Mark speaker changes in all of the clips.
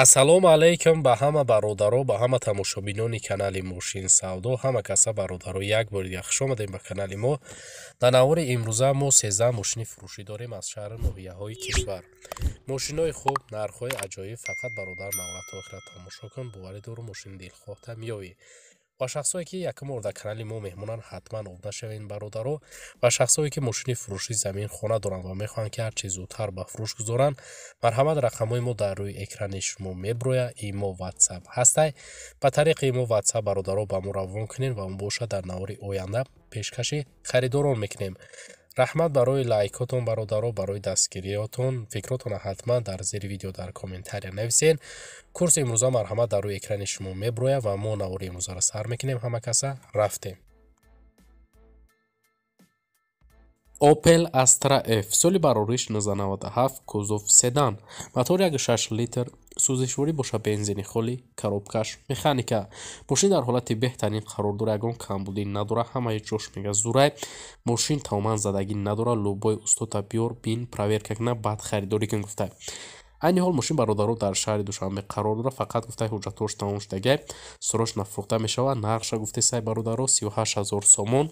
Speaker 1: ассалому алайкум ба ҳама бародаро, ба ҳама тамошобинони канали Мошин Савдо. Ҳама каса бародаро, як бори дига хуш омадем ба канали мо. Дар навори имрӯза мо 13 мошини фурӯшӣ дорем аз шаҳри ноҳияҳои кишвар. Мошинҳои хуб, нархҳои аҷоиб. Фақат бародар навбат охира тамошо кун, боварӣ дору мошини дилхоҳта меёӣ. ва шахсое ки якум бор дар канали мо меҳмонанд, ҳатман обда шавед бародаро. ва шахсое ки мошини фурӯшӣ замин хона доранд ва мехоҳанд ки ҳарчи зудтар ба фурӯш гузоранд, марҳамат, рақамҳои мо дар рӯи экрани шумо меброяд. имо ватсап ҳастай. ба тариқи имо ватсап бародаро ба мо равон кунед ва он бошад дар навори оянда пешкаши харидорон мекунем. раҳмат барои лайкотон бародаро, барои дастгириётон. фикротонро ҳатман дар зери видео дар комментария нависед. курси имрӯза марҳамат дар рӯи экрани шумо меброяд ва мо навори имрӯзаро сар мекунем. ҳама каса рафтем. Opel Astra F соли барориш 1997, кузов седан, мотор 1.6 литр, сӯзишворӣ боша бензини холӣ, коробкаш механика. мошин дар ҳолати беҳтарин қарор дора, ягон камбудӣ надора, ҳамаи ҷош мегазурай. мошин тамоман задагӣ надора, лӯбои устота биёр бин проверка кунад, баъд харидорӣ кун гуфтай. айни ҳол мошин бародаро дар шаҳри Душанбе қарор дора, фақат гуфтай ҳуҷҷатош тамом шудагай, сроч нафрӯхта мешавад. нархша гуфте сай бародаро 38 000 сомон,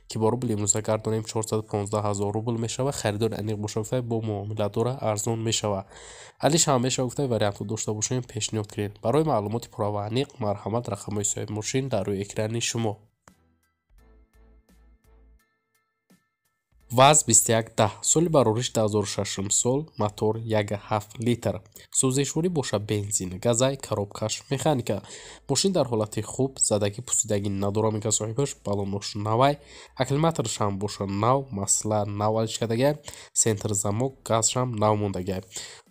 Speaker 1: ки бо рубли имрӯза гардонем 415 000 рубл мешавад. харидори аниқ боша гуфтай бо муомила дора арзон мешавад. алиш ҳам мешавад гуфтай вариантро дошта бошем пешниҳод кунед. барои маълумоти пурра ва аниқ марҳамат, рақамҳои соҳиби мошин дар рӯи экрани шумо. ВАЗ 2110 соли барориш 2006 сол, мотор 1.7 литр, сӯзишворӣ боша бензин, газай, коробкаш механика. мошин дар ҳолати хуб, задагӣ пусидагӣ надора, мега соҳибаш, балонош навай, акклиматоршам боша нав, масла нав алишкадагай, сентр замок, газшам нав мондагай.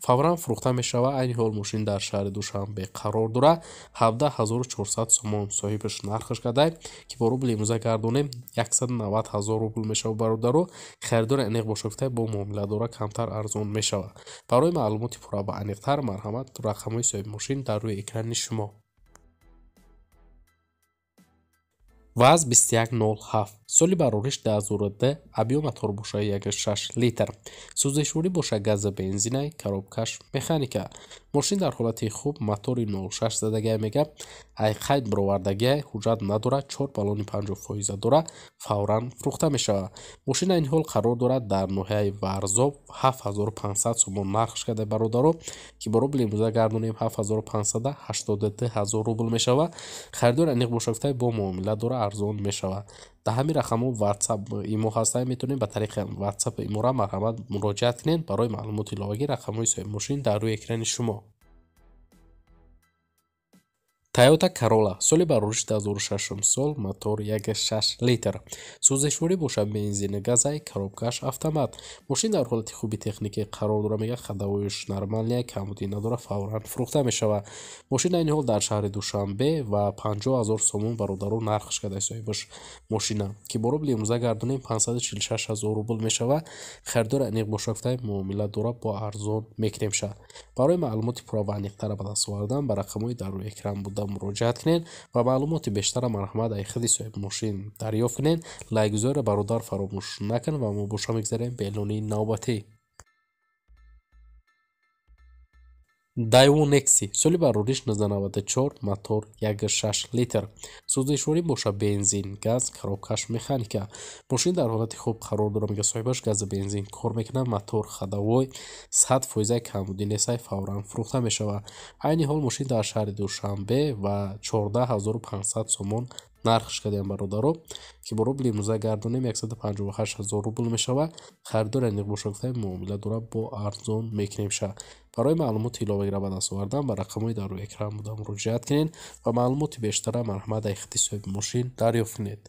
Speaker 1: фавран фурӯхта мешавад. айни ҳол мошин дар шаҳри Душанбе қарор дора, 17400 сомон соҳибаш нархаш кадай, ки бо рубли имрӯза гардонем 190 000 рубл мешавад бародаро. харидори аниқ боша гуфтай бо муомиладора камтар арзон мешавад. барои маълумоти пурра ва аниқтар марҳамат, рақамҳои соҳиби мошин дар рӯи экрани шумо. ВАЗ 2107 соли барориш 2010, объем мотор боша 1.6 литр, сӯзишворӣ боша газа бензинай, коробкаш механика. мошин дар ҳолати хуб, мотори 06 задагай мега, айқайд бировардагай, ҳуҷҷат надора, 4 баллони 50% дора, фавран фурӯхта мешавад. мошин айни ҳол қарор дорад дар ноҳияи Варзоб 7500 сомон нархш кадай бародаро, ки бо рубли имрӯза гардонем 7582 000 рубл мешавад. харидори аниқ боша гуфтай бо муомила дора арзон мешавад. дар ҳамин рақамҳо ватсап имо ҳастай, метавонед ба тариқи ватсап имора марҳамат муроҷиат кунед. барои маълумоти иловагӣ рақамҳои соҳиби мошин дар рӯи экрани шумо. Toyota Corolla соли барориш 2006 сол, мотор 1.6 литр, сӯзишворӣ боша бензини, газай, коробкаш автомат. мошин дар ҳолати хуби техникӣ қарор дора, мега хадавоиш нормалия, камбудӣ надора, фавран фурӯхта мешавад. мошин айни ҳол дар шаҳри Душанбе ва 50 000 сомон бародаро нархш кадай соҳибаш мошина, ки бо рубли имрӯза гардонем 546 000 рубл мешавад. харидори аниқ боша гуфтай муомила дора, бо арзон мекунемша. барои маълумоти пурра ва аниқтара ба даст овардан ба рақамҳои дар рӯи экран буда муроҷиат кунед ва маълумоти бештара марҳамат дар худи соҳиби мошин дарёфт кунед. лайкгузориро бародар фаромӯш накун ва мо боша мегзарем ба эълони навбатӣ. Daewoo Nexi соли барориш 1994, мотор 1.6 литр, сӯзишворӣ боша бензин, газ, коробкаш механика. мошин дар ҳолати хуб қарор дора, мега соҳибаш газа бензин кор мекунад, мотор хадавой, 100% камбудӣ несай, фавран фурӯхта мешавад. айни ҳол мошин дар шаҳри Душанбе ва 14500 сомон нархш кадаем бародаро, ки бо рубли имрӯза гардонем 158 000 рубл мешавад. харидори аниқ боша гуфтай муомила дора, бо арзон мекунемша. барои маълумоти иловагиро ба даст овардан ба рақамҳои дар рӯи экран буда муроҷиат кунед ва маълумоти бештара марҳамат дар ихтиёри соҳиби мошин дарёфт кунед.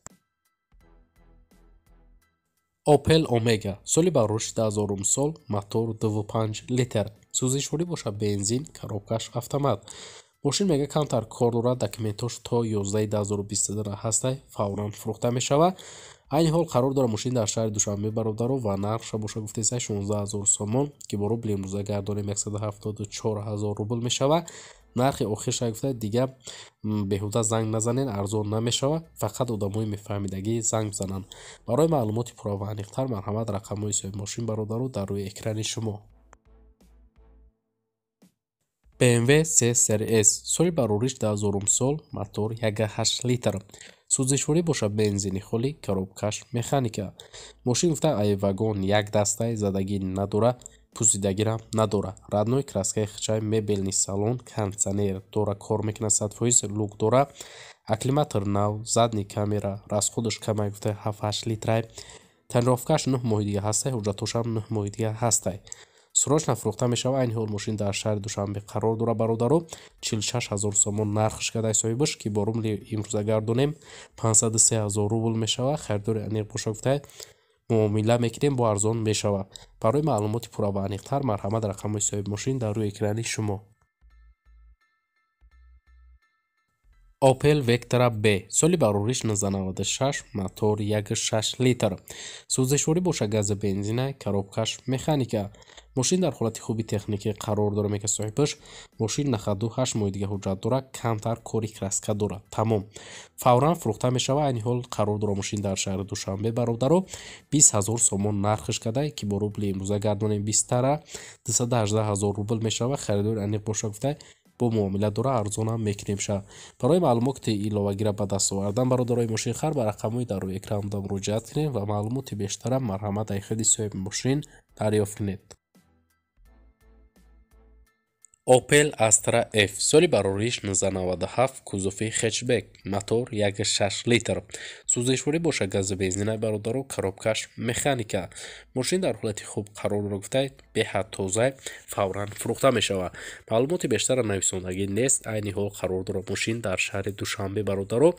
Speaker 1: Opel Omega соли барориш 2000 сол, мотор 2.5 литр, сӯзишворӣ боша бензин, коробкаш автомат. мошин мега камтар кор дорад, документош то 11 2022 ҳастай, фавран фурӯхта мешавад. айни ҳол қарор дора мошин дар шаҳри Душанбе бародаро ва нархша боша гуфтесай 16 000 сомон, ки бо рубли имрӯза гардонем 174 000 рубл мешавад. нархи охирша гуфта дига беҳуда занг назанен, арзон намешавад, фақат одамои мефаҳмидагӣ занг бизананд. барои маълумоти пурра ва аниқтар марҳамат, рақамҳои соҳиби мошин бародаро дар рӯи экрани шумо. BMW 3 Series соли барориш 2000 сол, мотор 1.8 литр. Сӯзишворӣ бошад бензини холӣ, коробкаш механика. Мошин гуфта ай вагон як дастаи задагӣ надора, пӯсидагирам надора. Раднои краскаи хичай, мебелни салон, кондитсионер дора, кор мекунад 100%, лук дора, акклиматор нав, задни камера, расходаш камай гуфта 7-8 литрай. Танировкаш 9 моҳи дига ҳастай, ҳуҷҷатошам 9 моҳи дига ҳастай. Срочно фурӯхта мешавад. Айни ҳол мошин дар шаҳри Душанбе қарор дорад бародаро. 46 000 сомон нархш кадай соҳибаш ки бо рубли имрӯза гардонем 503 000 рубл мешавад. Харидори аниқ боша гуфтай муомила мекунем, бо арзон мешавад. Барои маълумоти пурра ва аниқтар марҳамат рақамҳои соҳиби мошин дар рӯи экрани шумо. Opel Vectra B соли барориш 1996, мотор 1.6 литр. Сӯзишворӣ бошад гази бензина, коробкаш механика. Мошин дар ҳолати хуби техникӣ қарор дорад мека соҳибаш. Мошин 98 моҳи дига ҳуҷҷат дорад, камтар кори краска дорад. Тамом. Фавран фурӯхта мешавад. Айни ҳол қарор дорад мошин дар шаҳри Душанбе бародаро 20 000 сомон нархш кадай ки бо рубли имрӯза гардонем 20 тара 218 000 рубл мешавад. Харидори аниқ боша гуфтай бо муомила дора арзонам мекунем ша. Барои маълумоти иловагира ба даст овардан бародарои мошинхар ба рақамҳои дар рӯи экранда муроҷиат кунед ва маълумоти бештарам марҳамат дар ходи соҳиби мошин дарёфт кунед. Opel Astra F соли барориш 1997, кузофи хетчбек, мотор 1.6 литр. Сӯзишворӣ бошад гази бензинай бародаро, коробкаш механика. Мошин дар ҳолати хуб қарор дорад гуфтай беҳад тоза, фавран фурӯхта мешавад. Маълумоти бештара нависондагӣ нест. Айни ҳол қарор дорад мошин дар шаҳри Душанбе бародаро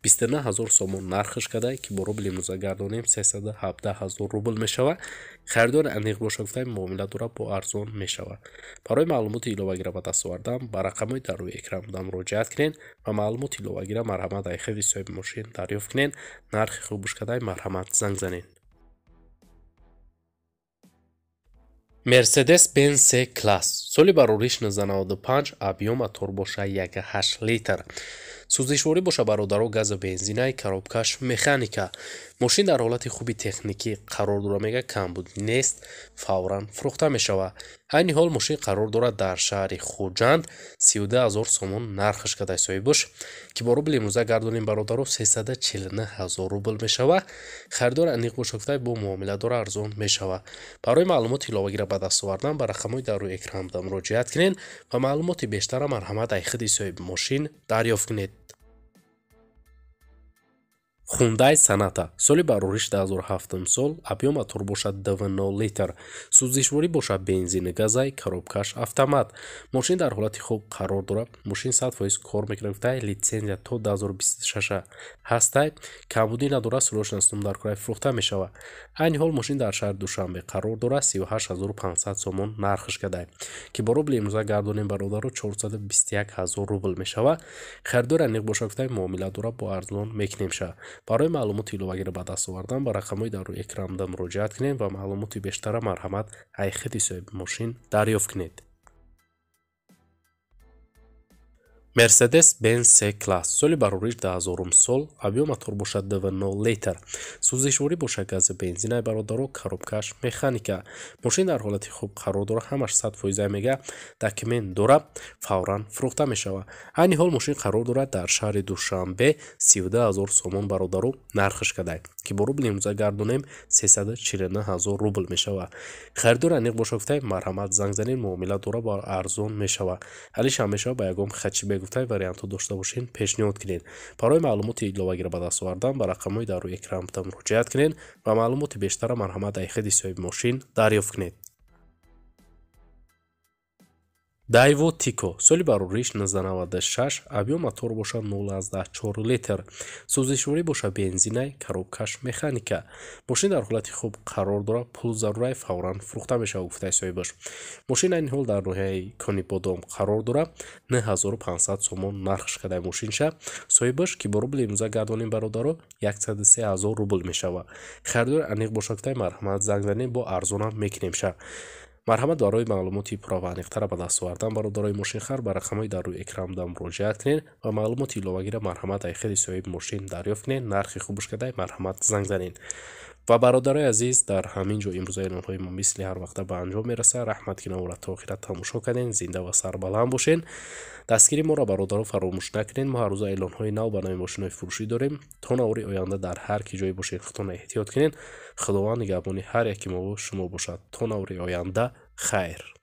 Speaker 1: 29 000 сомон нархш кадай ки бо рубли имрӯза гардонем 317 000 рубл мешавад. Харидори аниқ боша гуфтай муомила дорад бо арзон мешавад. Барои маълумоти иловагира ба даст овардан ба рақамҳои дар рӯи экран муроҷиат кунед ва маълумоти иловагира марҳамат дар ходи соҳиби мошин дарёфт кунед. нархи хубуш кадай марҳамат занг занед. Mercedes-Benz C-Class соли барориш 1995, объем мотор боша 1.8 литр. Сӯзишворӣ боша бародаро гази бензинай, коробкаш механика. Мошин дар ҳолати хуби техникӣ қарор дорад мега камбуд нест, фавран фурӯхта мешавад. айни ҳол мошин қарор дорад дар шаҳри Хуҷанд 32 000 сомон нархш кадай соҳибаш ки бо рубли имрӯза гардонем бародаро 349 000 рубл мешавад. харидори аниқ боша гуфтай бо муомила дора арзон мешавад. барои маълумоти иловагира ба даст овардан ба рақамҳои дар рӯи экран муроҷиат кунед ва маълумоти бештара марҳамат дар ходи соҳиби мошин дарёфт кунед. Hyundai Sonata соли барориш 2007 сол, объем мотор бошад 2.0 литр. Сӯзишворӣ бошад бензини газай, коробкаш автомат. Мошин дар ҳолати хуб қарор дорад. Мошин 100% кор мекунад. Литсензия то 2026 ҳастай. Камбудӣ надорад. срочно сум дар кораи фурӯхта мешавад. айни ҳол мошин дар шаҳри Душанбе қарор дорад. 38 500 сомон нархш кадай ки бо рубли имрӯза гардонем бародаро 421 000 рубл мешавад. харидори аниқ боша гуфтай муомила дорад бо арзон мекунем ша. барои маълумоти иловагира ба даст овардан ба рақамҳои дар рӯи экран муроҷиат кунед ва маълумоти бештара марҳамат дар ходи соҳиби мошин дарёфт кунед. Mercedes-Benz C-Class соли барориш 2000 сол, объем мотор бошад 2.0 литр. Сӯзишворӣ бошад гази бензинай бародаро, коробкаш механика. Мошин дар ҳолати хуб қарор дорад. ҳамаш 100% мега документ дорад, фавран фурӯхта мешавад. айни ҳол мошин қарор дорад дар шаҳри Душанбе 32 000 сомон бародаро нархш кадай ки бо рубли имрӯза гардонем 349 000 рубл мешавад. харидори аниқ боша гуфтай марҳамат занг занед, муомила дора бо арзон мешавад. ҳалиш ҳамеша ба ягон хачибе гуфтай вариантҳо дошта бошед пешниҳод кунед. барои маълумоти иловагира ба даст овардан ба рақамҳои дар рӯи экран муроҷиат кунед ва маълумоти бештара марҳамат дар ходи соҳиби мошин дарёфт кунед. Daewoo Tico соли барориш 1996, объем мотор бошад 0.4 литр. Сӯзишворӣ бошад бензинай, коробкаш механика. мошин дар ҳолати хуб қарор дорад. пул зарурай, фавран фурӯхта мешавад гуфтай соҳибаш. мошин айни ҳол дар ноҳияи Кони Бодом қарор дорад. 9500 сомон нархш кадай мошин ша. соҳибаш ки бо рубли имрӯза гардонем бародаро 103 000 рубл мешавад. харидори аниқ боша гуфтай марҳамат занг занед, бо арзонам мекунем ша. марҳамат барои маълумоти пурра ва аниқтара ба даст овардан бародарои мошинхар ба рақамҳои дар рӯи экран муроҷиат кунед ва маълумоти иловагира марҳамат дар ходи соҳиби мошин дарёфт кунед. нархи хубуш кадай марҳамат занг занед. ва бародарои азиз, дар ҳамин ҷо имрӯза эълонҳои мо мисли ҳар вақта ба анҷом мерасад. раҳмат ки навора то охира тамошо карден. Зинда ва сарбаланд бошен. дастгири моро бародаро фаромӯш накунед. мо ҳар рӯза эълонҳои нав ба нави мошинҳои фурӯшӣ дорем. то навори оянда дар ҳар ки ҷое бошед худтонро эҳтиёт кунед. худованд нигаҳбони ҳар яки мо шумо бошад. то навори оянда хайр.